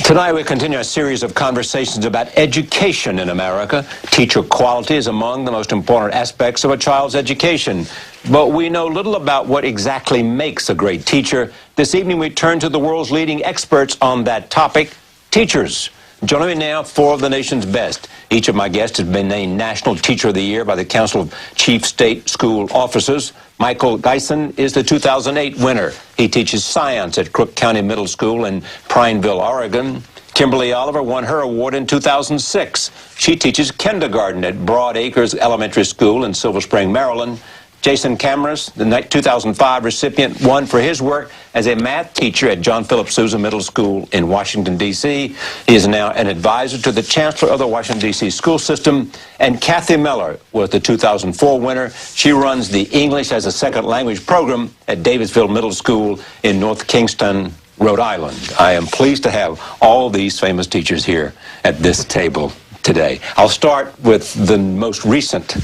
Tonight we continue a series of conversations about education in America. Teacher quality is among the most important aspects of a child's education. But we know little about what exactly makes a great teacher. This evening we turn to the world's leading experts on that topic, teachers. Joining me now, four of the nation's best. Each of my guests has been named National Teacher of the Year by the Council of Chief State School Officers. Michael Geisen is the 2008 winner. He teaches science at Crook County Middle School in Prineville, Oregon. Kimberly Oliver won her award in 2006. She teaches kindergarten at Broad Acres Elementary School in Silver Spring, Maryland. Jason Cameras, the 2005 recipient, won for his work as a math teacher at John Philip Sousa Middle School in Washington, D.C. He is now an advisor to the Chancellor of the Washington, D.C. school system. And Kathy Miller was the 2004 winner. She runs the English as a Second Language program at Davisville Middle School in North Kingston, Rhode Island. I am pleased to have all these famous teachers here at this table today. I'll start with the most recent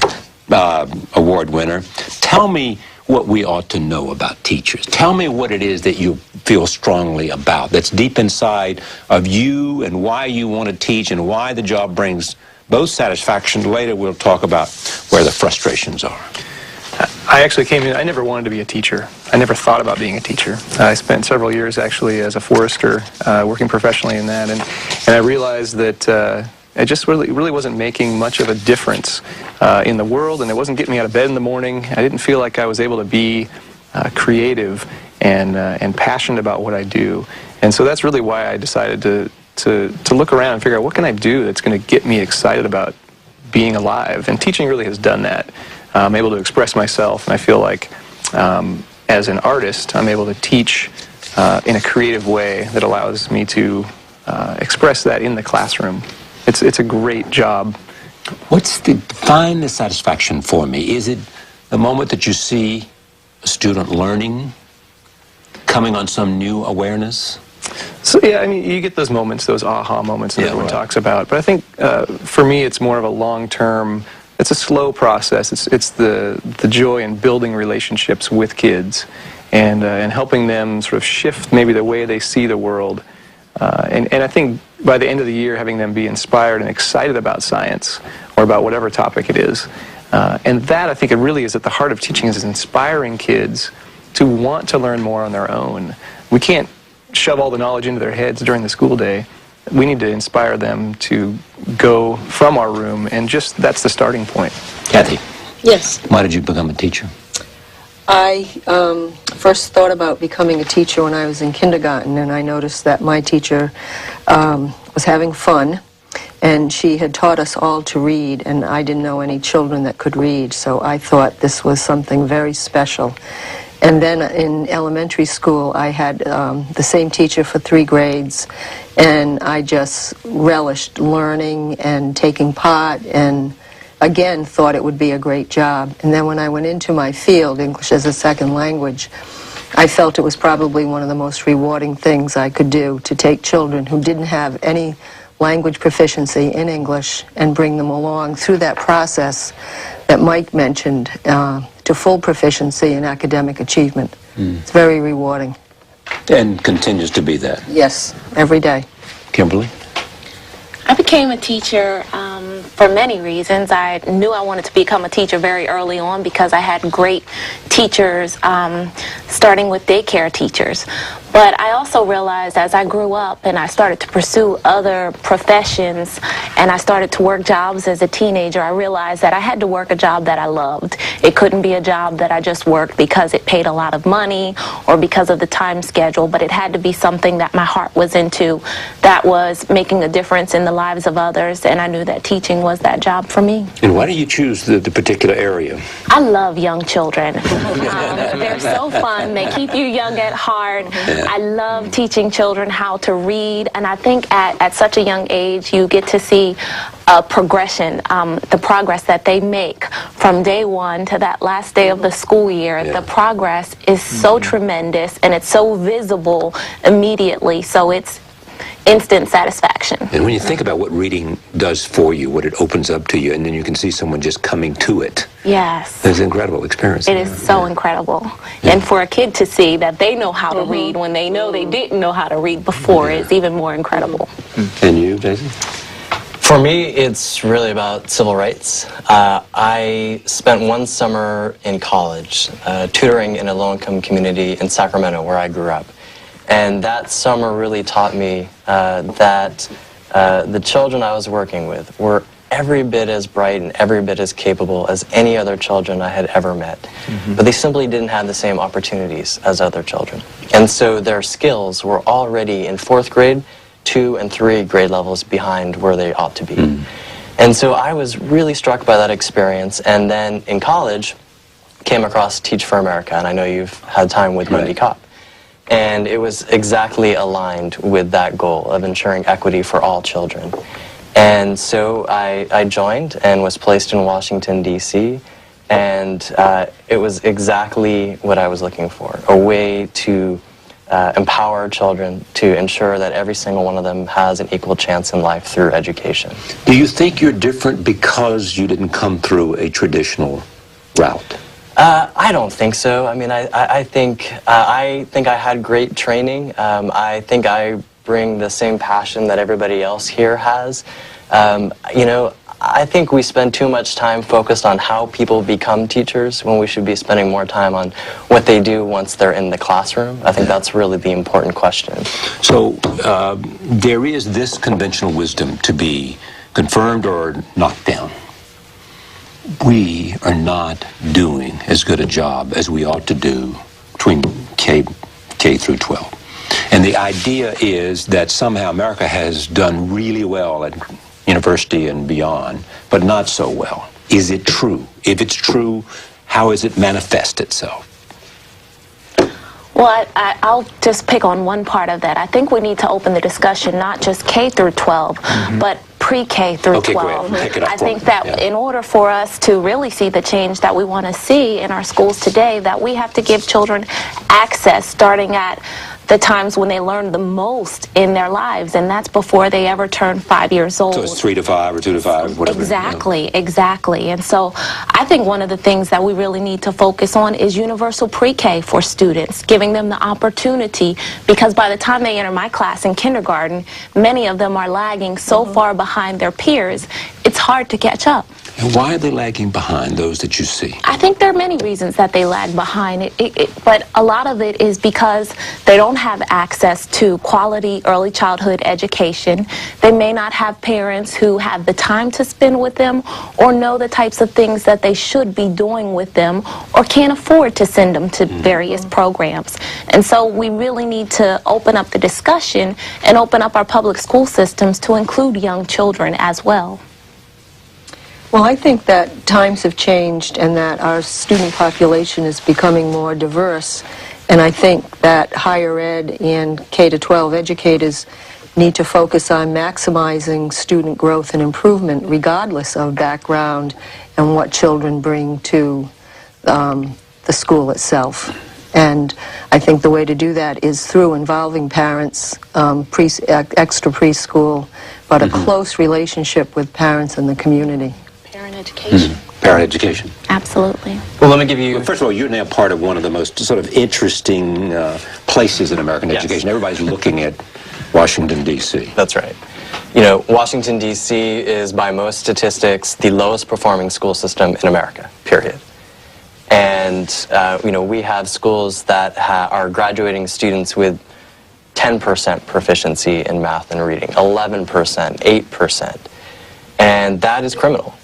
award winner. Tell me what we ought to know about teachers. Tell me what it is that you feel strongly about, that's deep inside of you, and why you want to teach and why the job brings both satisfaction. Later we'll talk about where the frustrations are. I actually came in, I never wanted to be a teacher. I never thought about being a teacher. I spent several years actually as a forester, working professionally in that, and I realized that it just really wasn't making much of a difference in the world, and it wasn't getting me out of bed in the morning. I didn't feel like I was able to be creative and passionate about what I do. And so that's really why I decided to look around and figure out what can I do that's going to get me excited about being alive. And teaching really has done that. I'm able to express myself, and I feel like as an artist, I'm able to teach in a creative way that allows me to express that in the classroom. It's a great job. Define the satisfaction for me? Is it the moment that you see a student learning, coming on some new awareness? So yeah, I mean, you get those moments, those aha moments that everyone talks about. But I think for me, it's more of a long-term. It's a slow process. It's the joy in building relationships with kids and helping them sort of shift maybe the way they see the world. And I think by the end of the year, having them be inspired and excited about science or about whatever topic it is. And that, I think, it really is at the heart of teaching, is inspiring kids to want to learn more on their own. We can't shove all the knowledge into their heads during the school day. We need to inspire them to go from our room, and just that's the starting point. Kathy? Yes. Why did you become a teacher? I first thought about becoming a teacher when I was in kindergarten, and I noticed that my teacher was having fun, and she had taught us all to read, and I didn't know any children that could read, so I thought this was something very special. And then in elementary school, I had the same teacher for 3 grades, and I just relished learning and taking part, and again thought it would be a great job. And then when I went into my field, English as a Second Language, I felt it was probably one of the most rewarding things I could do, to take children who didn't have any language proficiency in English and bring them along through that process that Mike mentioned to full proficiency in academic achievement. It's very rewarding. And continues to be that? Yes, every day. Kimberly? I became a teacher for many reasons. I knew I wanted to become a teacher very early on because I had great teachers, starting with daycare teachers. But I also realized as I grew up and I started to pursue other professions and I started to work jobs as a teenager, I realized that I had to work a job that I loved. It couldn't be a job that I just worked because it paid a lot of money or because of the time schedule, but it had to be something that my heart was into, that was making a difference in the lives of others, and I knew that teaching was that job for me. And why did you choose the particular area? I love young children. They're so fun. They keep you young at heart. Yeah. I love teaching children how to read, and I think at such a young age you get to see a progression, the progress that they make from day one to that last day of the school year. Yeah. The progress is so tremendous, and it's so visible immediately, so it's instant satisfaction. And when you think about what reading does for you, what it opens up to you, and then you can see someone just coming to it. Yes. It's an incredible experience. It is so incredible. And for a kid to see that they know how to read when they know they didn't know how to read before is even more incredible. And you, Jason? For me, it's really about civil rights. I spent one summer in college tutoring in a low-income community in Sacramento, where I grew up. And that summer really taught me that the children I was working with were every bit as bright and every bit as capable as any other children I had ever met. But they simply didn't have the same opportunities as other children. And so their skills were already in 4th grade, 2 and 3 grade levels behind where they ought to be. And so I was really struck by that experience, and then in college came across Teach for America, and I know you've had time with Wendy Kopp. And it was exactly aligned with that goal of ensuring equity for all children. And so I joined and was placed in Washington, D.C., and it was exactly what I was looking for, a way to empower children to ensure that every single one of them has an equal chance in life through education. Do you think you're different because you didn't come through a traditional route? I don't think so. I mean, I think I had great training. I think I bring the same passion that everybody else here has. You know, I think we spend too much time focused on how people become teachers when we should be spending more time on what they do once they're in the classroom. I think that's really the important question. So there is this conventional wisdom to be confirmed or knocked down. We are not doing as good a job as we ought to do between K through 12. And the idea is that somehow America has done really well at university and beyond, but not so well. Is it true? If it's true, how does it manifest itself? Well, I'll just pick on one part of that. I think we need to open the discussion not just K through 12, but pre-K through 12. Pick it up I think that in order for us to really see the change that we want to see in our schools today, that we have to give children access starting at the times when they learn the most in their lives, and that's before they ever turn 5 years old. So it's 3 to 5 or 2 to 5, whatever. Exactly, exactly. And so I think one of the things that we really need to focus on is universal pre-K for students, giving them the opportunity, because by the time they enter my class in kindergarten, many of them are lagging so far behind their peers, it's hard to catch up. And why are they lagging behind those that you see? I think there are many reasons that they lag behind, but a lot of it is because they don't have access to quality early childhood education. They may not have parents who have the time to spend with them or know the types of things that they should be doing with them, or can't afford to send them to various programs. And so we really need to open up the discussion and open up our public school systems to include young children as well. Well, I think that times have changed and that our student population is becoming more diverse, and I think that higher ed and K-12 educators need to focus on maximizing student growth and improvement regardless of background and what children bring to the school itself. And I think the way to do that is through involving parents, extra preschool, but a close relationship with parents and the community. Parent education. Parent education. Absolutely. Well, let me give you... Well, first of all, you're now part of one of the most sort of interesting places in American education. Everybody's looking at Washington, D.C. That's right. You know, Washington, D.C. is, by most statistics, the lowest performing school system in America, period. And, you know, we have schools that are graduating students with 10% proficiency in math and reading, 11%, 8%. And that is criminal.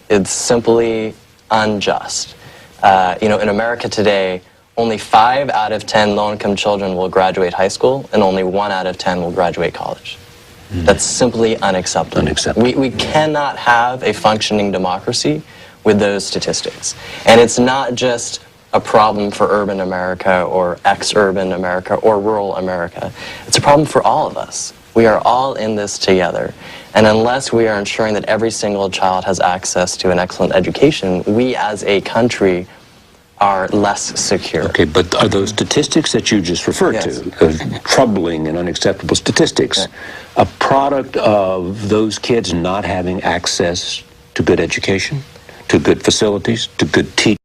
It's simply unjust. You know, in America today, only 5 out of 10 low-income children will graduate high school, and only 1 out of 10 will graduate college. That's simply unacceptable. We cannot have a functioning democracy with those statistics. And it's not just a problem for urban America or ex-urban America or rural America. It's a problem for all of us. We are all in this together. And unless we are ensuring that every single child has access to an excellent education, we as a country are less secure. Okay, but are those statistics that you just referred Yes. to, troubling and unacceptable statistics, a product of those kids not having access to good education, to good facilities, to good teaching?